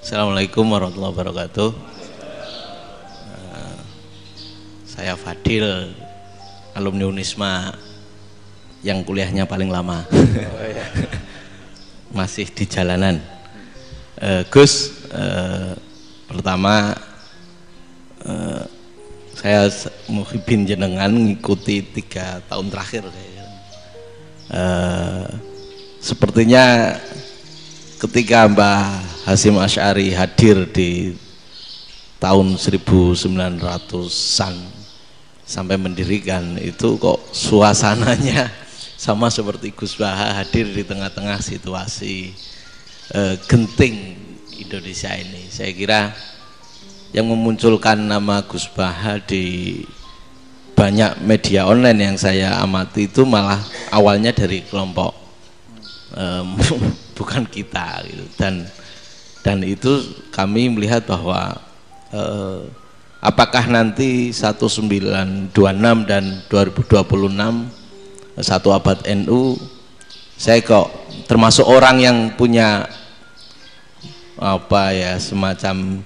Assalamualaikum warahmatullahi wabarakatuh. Saya Fadil, alumni Unisma yang kuliahnya paling lama. Masih di jalanan. Gus, pertama saya muhibin jenengan ngikuti 3 tahun terakhir. Sepertinya ketika Mbah Hasyim Asy'ari hadir di tahun 1900-an sampai mendirikan itu, kok suasananya sama seperti Gus Baha hadir di tengah-tengah situasi genting Indonesia ini. Saya kira yang memunculkan nama Gus Baha di banyak media online yang saya amati itu malah awalnya dari kelompok bukan kita gitu. Dan itu kami melihat bahwa apakah nanti 1926 dan 2026 satu abad NU, saya kok termasuk orang yang punya apa ya, semacam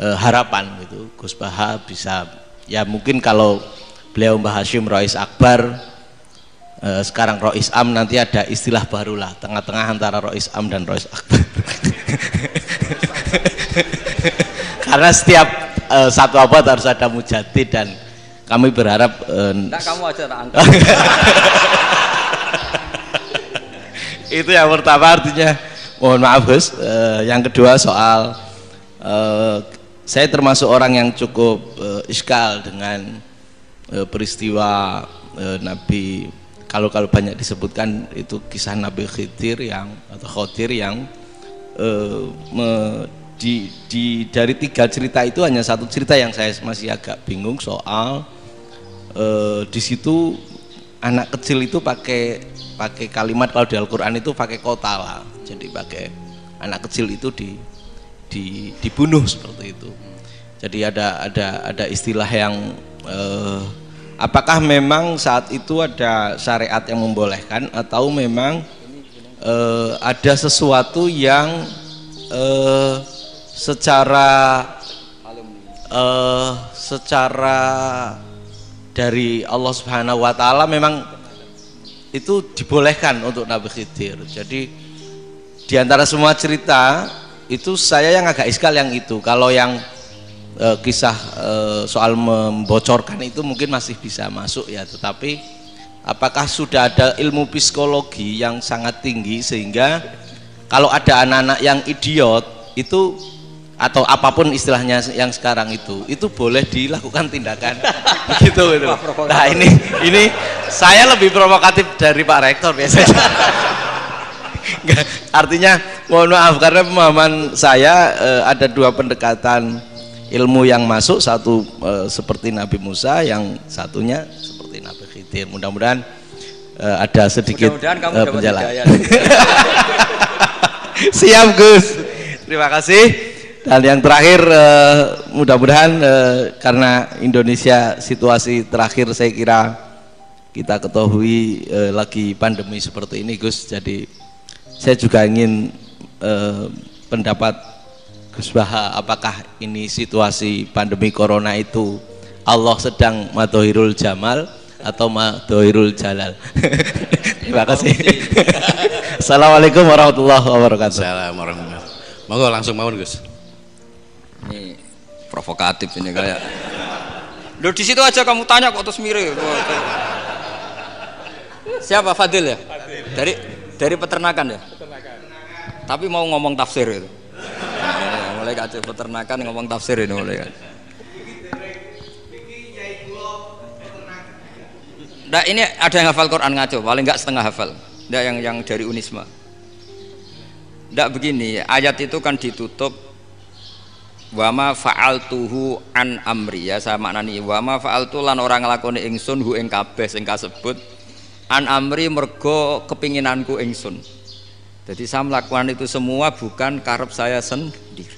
harapan gitu Gus Baha bisa, ya mungkin kalau beliau Mbah Hasyim Rais Akbar, sekarang Rois Am, nanti ada istilah barulah tengah-tengah antara Rois Am dan Rois Akbar. Karena setiap satu abad harus ada mujadid, dan kami berharap enggak, kamu aja tak angkat. Itu yang pertama, artinya mohon maaf Gus. Yang kedua soal saya termasuk orang yang cukup iskal dengan peristiwa Nabi, kalau banyak disebutkan itu kisah Nabi Khidir yang dari 3 cerita itu hanya 1 cerita yang saya masih agak bingung soal di situ anak kecil itu pakai kalimat, kalau di Al-Qur'an itu pakai kota lah, jadi pakai anak kecil itu dibunuh seperti itu. Jadi ada istilah yang apakah memang saat itu ada syariat yang membolehkan, atau memang ada sesuatu yang secara dari Allah Subhanahu wa Ta'ala memang itu dibolehkan untuk Nabi Khidir. Jadi di antara semua cerita itu saya yang agak iskal yang itu. Kalau yang kisah soal membocorkan itu mungkin masih bisa masuk ya, tetapi apakah sudah ada ilmu psikologi yang sangat tinggi sehingga kalau ada anak-anak yang idiot itu, atau apapun istilahnya yang sekarang itu boleh dilakukan tindakan begitu itu. Nah ini saya lebih provokatif dari Pak Rektor biasanya. Artinya mohon maaf, karena pemahaman saya ada 2 pendekatan ilmu yang masuk, satu seperti Nabi Musa, yang satunya seperti Nabi Khidir. Mudah-mudahan ada sedikit penjelasan. Siap Gus, terima kasih. Dan yang terakhir, mudah-mudahan karena Indonesia situasi terakhir saya kira kita ketahui lagi pandemi seperti ini Gus, jadi saya juga ingin pendapat Gus Baha, apakah ini situasi pandemi corona itu Allah sedang madhohirul jamal atau madhohirul jalal? Terima kasih. Assalamualaikum warahmatullahi wabarakatuh. Assalamualaikum warahmatullahi wabarakatuh. Monggo langsung mawon Gus. Ini provokatif ini kayak. Loh, di situ aja kamu tanya kok terus mirip. Siapa Fadil ya? Dari peternakan ya? Peternakan. Tapi mau ngomong tafsir itu. Mulai kacau peternakan ngomong tafsir ini mulai kan. Nah, ini ada yang hafal Quran ngaco, paling enggak setengah hafal. Nah, yang dari Unisma. Nggak begini, ayat itu kan ditutup wama fa'altuhu an amri, ya saya maknani wama fa'altu lan orang nglakoni ingsun hu ing kabeh sing kasebut an amri mergo kepinginanku ingsun. Jadi saya melakukan itu semua bukan karep saya sendiri.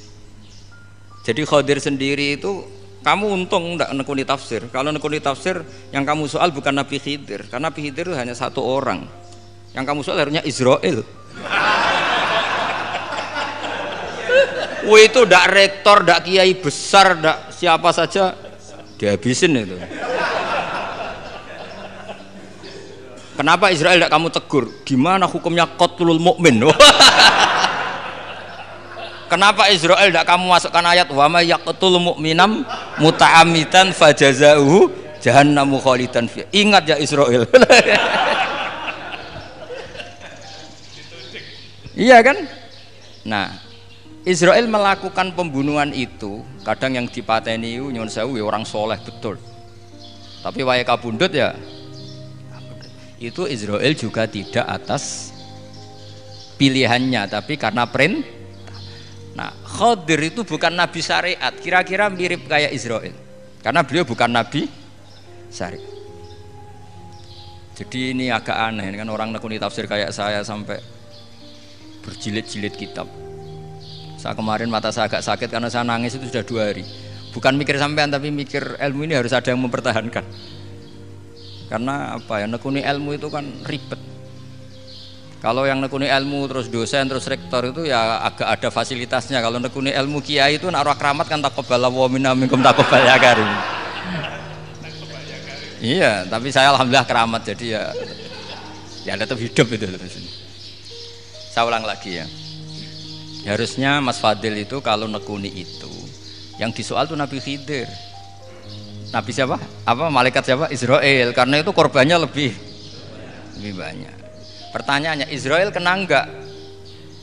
Jadi Khidir sendiri itu kamu untung ndak nekuni tafsir. Kalau nekuni tafsir yang kamu soal bukan Nabi Khidir, karena Nabi Khidir itu hanya 1 orang. Yang kamu soal harusnya Israel. Itu ndak rektor, ndak kiai besar, ndak siapa saja dihabisin itu. Kenapa Israel ndak kamu tegur? Gimana hukumnya qatlul mukmin? Kenapa Israel ndak kamu masukkan ayat wa may yaqtul mu'minam muta'ammidan fajazauhu jahannamu khalidan fi. Ingat ya Israel. Iya kan? Nah, Israel melakukan pembunuhan itu, kadang yang dipateni nyuwun sewu orang soleh betul. Tapi wae kabundut ya. Itu Israel juga tidak atas pilihannya, tapi karena perintah. Nah, Khadir itu bukan nabi syariat, kira-kira mirip kayak Israel. Karena beliau bukan nabi syariat. Jadi ini agak aneh kan orang nekuni tafsir kayak saya sampai berjilid-jilid kitab. Saya kemarin mata saya agak sakit karena saya nangis itu sudah 2 hari. Bukan mikir sampean tapi mikir ilmu ini harus ada yang mempertahankan. Karena apa ya, nekuni ilmu itu kan ribet. Kalau yang nekuni ilmu terus dosen terus rektor itu ya agak ada fasilitasnya. Kalau nekuni ilmu kiai itu nak keramat kan taqabbalallahu minna minkum taqabbal ya karim. Iya, tapi saya alhamdulillah keramat jadi ya tetap hidup itu terus. Saya ulang lagi ya. Harusnya Mas Fadil itu kalau nekuni itu yang disoal tuh Nabi Khidir. Nabi siapa? Apa malaikat siapa? Israel. Karena itu korbannya lebih banyak. Pertanyaannya, Israel kena enggak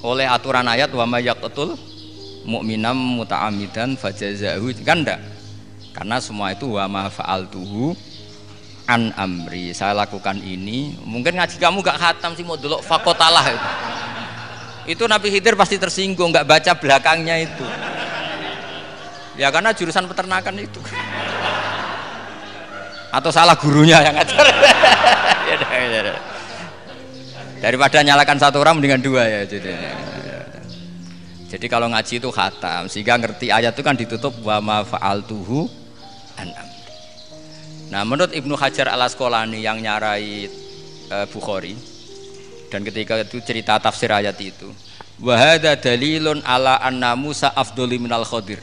oleh aturan ayat wa may yaqtul mu'minam muta'ammidan fajazahu? Kan enggak. Karena semua itu wa ma fa'altuhu an amri. Saya lakukan ini. Mungkin ngaji kamu enggak khatam sih mau delok fakotalah itu. Itu Nabi Khidir pasti tersinggung, nggak baca belakangnya itu. Ya karena jurusan peternakan itu. Atau salah gurunya yang ngajar. Daripada nyalakan 1 orang mendingan 2 ya. Jadi kalau ngaji itu khatam, sehingga ngerti ayat itu kan ditutup wa ma fa'altuhu an amri. Nah menurut Ibnu Hajar al-Asqalani yang nyarai Bukhari, dan ketika itu cerita tafsir ayat itu, wa hadza dalilun ala anna Musa afdhali minal Khadir.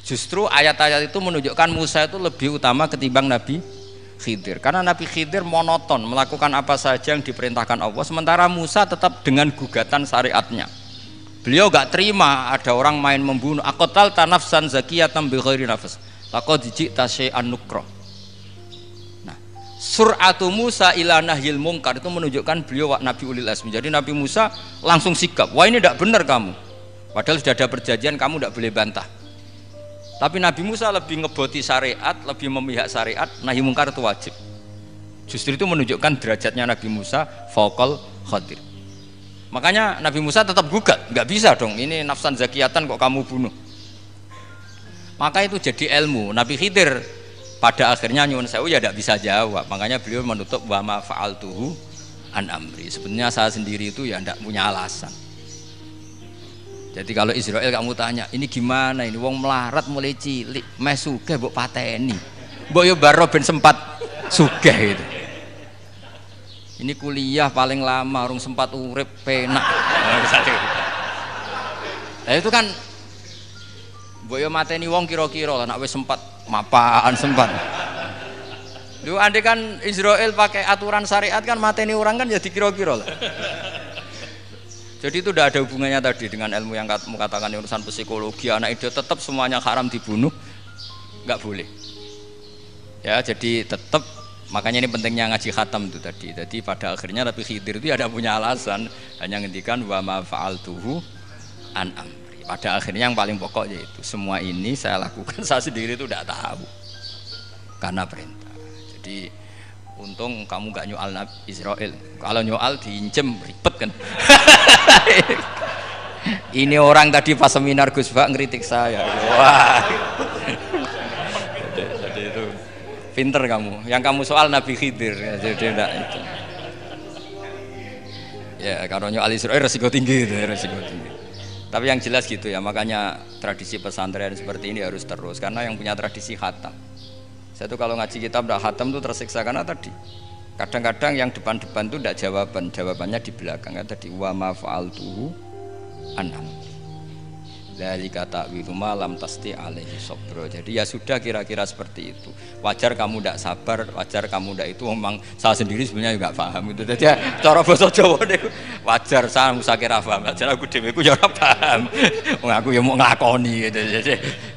Justru ayat-ayat itu menunjukkan Musa itu lebih utama ketimbang Nabi Khidir. Karena Nabi Khidir monoton melakukan apa saja yang diperintahkan Allah, sementara Musa tetap dengan gugatan syariatnya. Beliau gak terima ada orang main membunuh. Aqtal tanafsan zakiyatan bi ghairi nafs. Laqad ji'ta syai'an nukra. Sur'atu Musa ila nahyil mungkar itu menunjukkan beliau Nabi ulil azmi. Jadi Nabi Musa langsung sikap, wah ini tidak benar kamu. Padahal sudah ada perjanjian, kamu tidak boleh bantah. Tapi Nabi Musa lebih ngeboti syariat, lebih memihak syariat, nahi mungkar itu wajib. Justru itu menunjukkan derajatnya Nabi Musa fauqal Khadir. Makanya Nabi Musa tetap gugat, nggak bisa dong, ini nafsan zakiyatan kok kamu bunuh. Maka itu jadi ilmu. Nabi Khidir pada akhirnya nyuwun sewu ya tidak bisa jawab, makanya beliau menutup wa ma fa'altuhu an amri. Sebenarnya saya sendiri itu ya tidak punya alasan. Jadi kalau Israel kamu tanya ini gimana, ini wong melarat mulai cilik meh sugih mbok pateni, mbok yo baro ben sempat sugih itu. Ini kuliah paling lama urung sempat urip penak. Nah itu kan mbok yo mateni wong kira-kira lah nek wis sempat mapaan sempat. Lu andai kan Israel pakai aturan syariat kan mateni orang kan jadi kira-kira lah. Jadi itu tidak ada hubungannya tadi dengan ilmu yang kamu katakan urusan psikologi anak itu tetap semuanya haram dibunuh, nggak boleh. Ya jadi tetap makanya ini pentingnya ngaji khatam itu tadi. Jadi pada akhirnya Nabi Khidir itu ada punya alasan, hanya ngendikan wa ma fa'altuhu an amri. Pada akhirnya yang paling pokok yaitu semua ini saya lakukan, saya sendiri itu tidak tahu karena perintah. Jadi untung kamu gak nyoal Nabi Israel. Kalau nyoal diinjem ribet kan. Ini orang tadi pas seminar Gus Bak ngeritik saya. Wah. Jadi itu pinter kamu. Yang kamu soal Nabi Khidir. Jadi enggak itu. Ya kalau nyoal Israel resiko tinggi itu, resiko tinggi. Tapi yang jelas gitu ya, makanya tradisi pesantren seperti ini harus terus karena yang punya tradisi khatam. Saya tuh kalau ngaji kitab tidak khatam tuh tersiksa karena tadi kadang-kadang yang depan-depan tuh tidak jawabannya di belakang kan tadi wa ma fa'altuhu an amri. dari kata malam tasti alaihi sobro. Jadi ya sudah kira-kira seperti itu. Wajar kamu tidak sabar, wajar kamu tidak itu. Memang saya sendiri sebenarnya juga paham itu. Jadi ya, cara bahasa Jawa deh, wajar saya kira paham. Wajar aku demeku ya paham. Aku ya mau ngakoni gitu.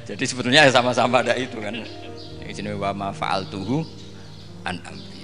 Jadi sebetulnya sama-sama ada itu kan. Ini wa ma fa'altuhu an amri.